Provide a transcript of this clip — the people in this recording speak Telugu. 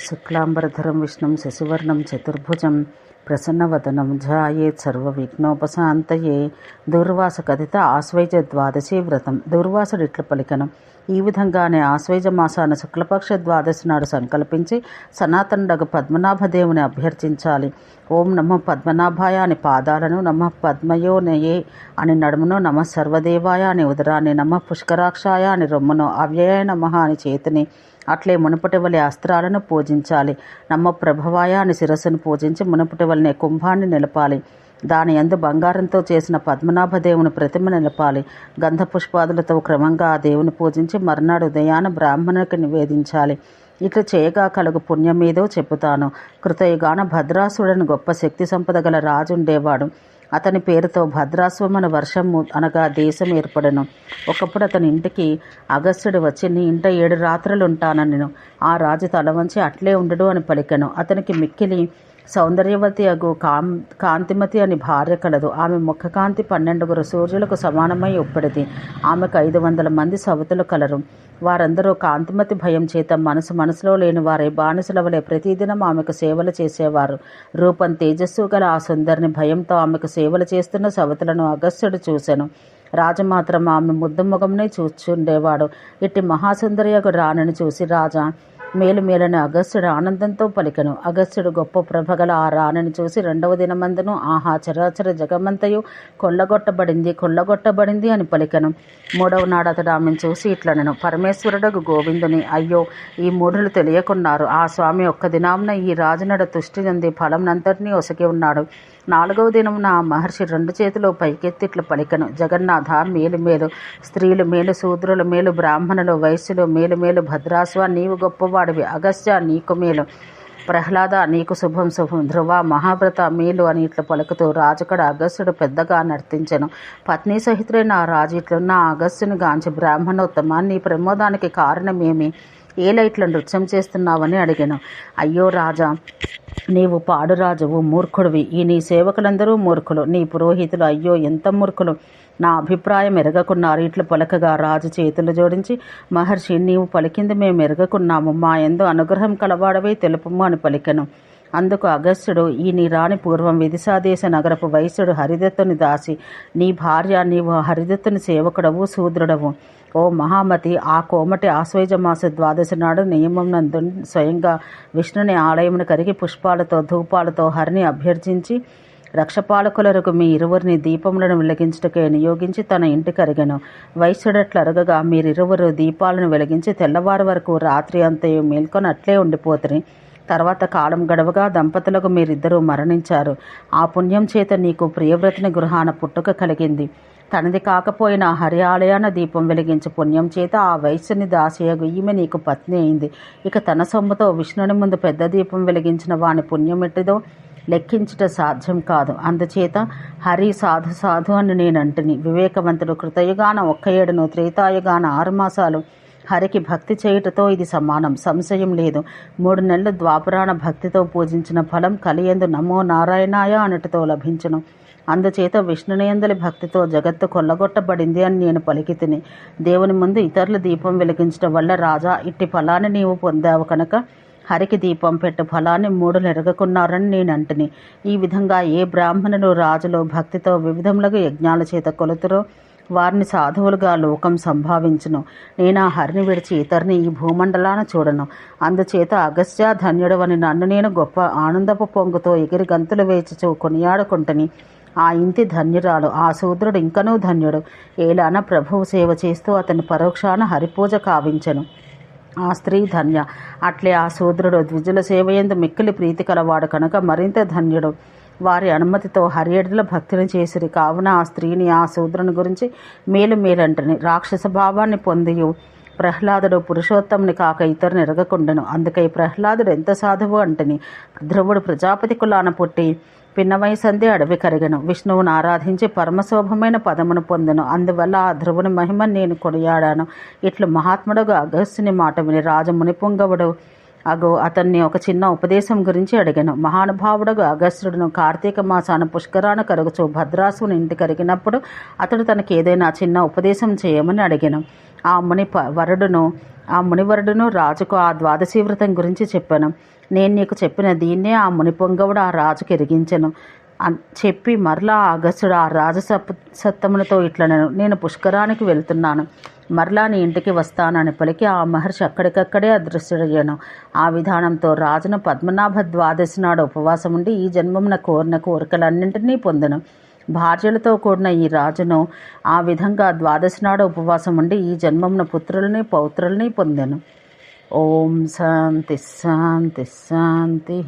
శుక్లాంబరధరం విష్ణుం శశివర్ణం చతుర్భుజం ప్రసన్నవదనం ధ్యాయేత్ సర్వవిఘ్నోపశాంతయే. దూర్వాస కథిత ఆశ్వయుజ ద్వాదశి వ్రతం. దూర్వాసుడు ఇట్లు పలికెను. ఈ విధంగానే ఆశ్వయుజ మాసాన శుక్లపక్ష ద్వాదశి నాడు సంకల్పించి సనాతనుడగు పద్మనాభదేవుని అభ్యర్థించాలి. ఓం నమః పద్మనాభాయ అని పాదాలను, నమః పద్మయోనయే అని నడుమును, నమః సర్వదేవాయ అని ఉదరాన్ని, నమః పుష్కరాక్షాయ అని రొమ్మును, అవ్యయ నమః అని చేతిని, అట్లే మునుపటి వలె అస్త్రాలను పూజించాలి. నమ్మ ప్రభవాయ అని శిరస్సును పూజించి మునుపటి వలనే కుంభాన్ని నిలపాలి. దాని యందు బంగారంతో చేసిన పద్మనాభదేవుని ప్రతిమ నిలపాలి. గంధ పుష్పాదులతో క్రమంగా ఆ దేవుని పూజించి మర్నాడు ఉదయాన బ్రాహ్మణునికి నివేదించాలి. ఇట్లు చేయగా కలుగు పుణ్యమేదో చెప్పుతాను. కృతయుగాన భద్రాసుడని గొప్ప శక్తి సంపద గల రాజు ఉండేవాడు. అతని పేరుతో భద్రాశ్వమన వర్షము అనగా దేశం ఏర్పడను. ఒకప్పుడు అతని ఇంటికి అగస్త్యుడు వచ్చి, నీ ఇంట 7 రాత్రులు ఉంటానని. ఆ రాజు తల వంచి అట్లే ఉండడు అని పలికెను. అతనికి మిక్కిలి సౌందర్యవతి అగు కాంతిమతి అని భార్య కలదు. ఆమె ముఖకాంతి 12 సూర్యులకు సమానమై ఒప్పడిది. ఆమెకు 500 మంది సవతులు కలరు. వారందరూ కాంతిమతి భయం చేత మనసులో లేని వారే బానిసల వలె ప్రతిదినం ఆమెకు సేవలు చేసేవారు. రూపం తేజస్సు గల ఆ సుందరిని భయంతో ఆమెకు సేవలు చేస్తున్న సవతులను అగస్త్యుడు చూసెను. రాజు మాత్రం ఆమె ముద్దు ముఖంనే చూచుండేవాడు. ఇట్టి మహాసుందరియగు రాణిని చూసి రాజా మేలుమేలని అగస్త్యుడు ఆనందంతో పలికెను. అగస్త్యుడు గొప్ప ప్రభగల ఆ రాణిని చూసి 2వ దినమందును, ఆహా, చరాచర జగమంతయు కొల్లగొట్టబడింది అని పలికెను. 3వ నాడు అతడు ఆమెను చూసి ఇట్లనెను. పరమేశ్వరుడగు గోవిందుని, అయ్యో, ఈ మూఢులు తెలియకున్నారు. ఆ స్వామి ఒక్క దినామున ఈ రాజునడ తుష్టి చెంది ఫలంనంతటినీ ఒసగి ఉన్నాడు. 4వ దినమున ఆ మహర్షి 2 చేతులు పైకెత్తిట్లు పలికెను. జగన్నాథ, మేలు స్త్రీలు మేలు, శూద్రులు మేలు, బ్రాహ్మణులు వైశ్యులు మేలు, భద్రాశ్వ నీవు గొప్పవాడివి, అగస్త్య నీకు మేలు, ప్రహ్లాద నీకు శుభం, ధ్రువ మహావ్రత మేలు అని ఇట్లు పలుకుతూ రాజుకడ అగస్త్యుడు పెద్దగా నర్తించెను. పత్ని సహితుడైన ఆ రాజు ఇట్లున్న అగస్త్యుని గాంచి, బ్రాహ్మణోత్తమ, నీ ప్రమోదానికి కారణమేమి? ఏలా ఇట్లా నృత్యం చేస్తున్నావని అడిగాను. అయ్యో రాజా, నీవు పాడురాజువు, మూర్ఖుడివి. ఈ నీ సేవకులందరూ మూర్ఖులు. నీ పురోహితులు అయ్యో ఎంత మూర్ఖులు, నా అభిప్రాయం ఎరగకున్నారు. ఇట్లు పలకగా రాజు చేతులు జోడించి, మహర్షి, నీవు పలికింది మేము ఎరగకున్నాము. మా యందు అనుగ్రహం కలవాడవే తెలుపుము అని పలికెను. అందుకు అగస్త్యుడు, ఈ నీ రాణి పూర్వం విదిశాదేశ నగరపు వైశ్యుడు హరిదత్తుని దాసి, నీ భార్య, నీవు హరిదత్తుని సేవకుడవు, శూద్రుడవు. ఓ మహామతి, ఆ కోమటి ఆశ్వయుజ మాస ద్వాదశి నాడు నియమం నందు స్వయంగా విష్ణుని ఆలయమును కరిగి పుష్పాలతో ధూపాలతో హరిని అభ్యర్థించి రక్షపాలకులకు మీ ఇరువురిని దీపములను వెలిగించుటకే నియోగించి తన ఇంటికి అరిగెను. వైశ్యుడట్లు అరగగా మీరిరువురు దీపాలను వెలిగించి తెల్లవారు వరకు రాత్రి అంతయు మేల్కొని అట్లే ఉండిపోతుని. తర్వాత కాలం గడవగా దంపతులకు మీరిద్దరూ మరణించారు. ఆ పుణ్యం చేత నీకు ప్రియవ్రతుని గృహాన పుట్టుక కలిగింది. తనది కాకపోయినా హరి ఆలయాన దీపం వెలిగించి పుణ్యం చేత ఆ వైశ్యుని దాసియగు ఈమె నీకు పత్ని అయింది. ఇక తన సొమ్ముతో విష్ణుని ముందు పెద్ద దీపం వెలిగించిన వాని పుణ్యమెట్టిదో లెక్కించుట సాధ్యం కాదు. అందుచేత హరి సాధు అని నేనంటిని. వివేకవంతుడు కృతయుగాన 1 ఏడును, త్రేతాయుగాన 6 మాసాలు హరికి భక్తి చేయుటతో ఇది సమానం, సంశయం లేదు. 3 నెలలు ద్వాపరాణ భక్తితో పూజించిన ఫలం కలియందు నమో నారాయణాయ అనుటితో లభించును. అందుచేత విష్ణునియందలి భక్తితో జగత్తు కొల్లగొట్టబడింది అని నేను పలికితిని. దేవుని ముందు ఇతరుల దీపం వెలిగించడం వల్ల రాజా ఇట్టి ఫలాన్ని నీవు పొందావు కనుక హరికి దీపం పెట్టు ఫలాన్ని 3 ఎరగకున్నారని నేనంటిని. ఈ విధంగా ఏ బ్రాహ్మణులు రాజులో భక్తితో వివిధములుగా యజ్ఞాల చేత కొలుతురో వారిని సాధువులుగా లోకం సంభావించును. నేను ఆ హరిని విడిచి ఇతరుని ఈ భూమండలాన చూడను. అందుచేత అగస్త్య ధన్యుడవని నన్ను నేను గొప్ప ఆనందపు పొంగుతో ఎగిరి గంతులు వేచి కొనియాడుకుంటుని. ఆ ఇంటి ధన్యురాలు ఆ శూద్రుడు ఇంకనూ ధన్యుడు. ఏలాన ప్రభువు సేవ చేస్తూ అతని పరోక్షాన హరిపూజ కావించెను. ఆ స్త్రీ ధన్య. అట్లే ఆ శూద్రుడు ద్విజుల సేవయందు మిక్కిలి ప్రీతి కలవాడు కనుక మరింత ధన్యుడు. వారి అనుమతితో హరియేడుల భక్తిని చేసిరి. కావున ఆ స్త్రీని ఆ శూద్రుని గురించి మేలంటని. రాక్షస భావాన్ని పొందియు ప్రహ్లాదుడు పురుషోత్తముని కాక ఇతరుని ఎరగకుండెను. అందుకై ప్రహ్లాదుడు ఎంత సాధువు అంటని. ధ్రువుడు ప్రజాపతి కులాన పుట్టి పిన్న వయసందే అడవి కరిగెను. విష్ణువును ఆరాధించి పరమశోభమైన పదమును పొందెను. అందువల్ల ఆ ధ్రువుని మహిమను నేను కొనియాడాను. ఇట్లు మహాత్ముడుగా అగస్త్యుని మాట విని రాజు మునిపుంగవుడు అతన్ని ఒక చిన్న ఉపదేశం గురించి అడిగాను. మహానుభావుడుగు అగస్త్యుడును కార్తీక మాసాన పుష్కరాన కరుగుచు భద్రాసుని ఇంటి కరిగినప్పుడు అతడు తనకి ఏదైనా చిన్న ఉపదేశం చేయమని అడిగాను. ఆ ముని వరుడును ఆ మునివరుడును రాజుకు ఆ ద్వాదశి వ్రతం గురించి చెప్పాను. నేను నీకు చెప్పిన దీన్నే ఆ మునిపొంగవుడు ఆ రాజుకు ఎరిగించెను చెప్పి మరలా అగస్త్యుడు ఆ రాజసత్తములతో ఇట్లనెను, నేను పుష్కరానికి వెళ్తున్నాను, మరలా నీ ఇంటికి వస్తానని పలికి ఆ మహర్షి అక్కడికక్కడే అదృశ్యుడయ్యాను. ఆ విధానంతో రాజును పద్మనాభ ద్వాదశి నాడు ఉపవాసం ఉండి ఈ జన్మమున కోరిన కోరికలన్నింటినీ పొందెను. భార్యలతో కూడిన ఈ రాజును ఆ విధంగా ద్వాదశి నాడు ఉపవాసం ఉండి ఈ జన్మమున పుత్రుల్ని పౌత్రుల్ని పొందెను. ఓం శాంతి శాంతి శాంతి.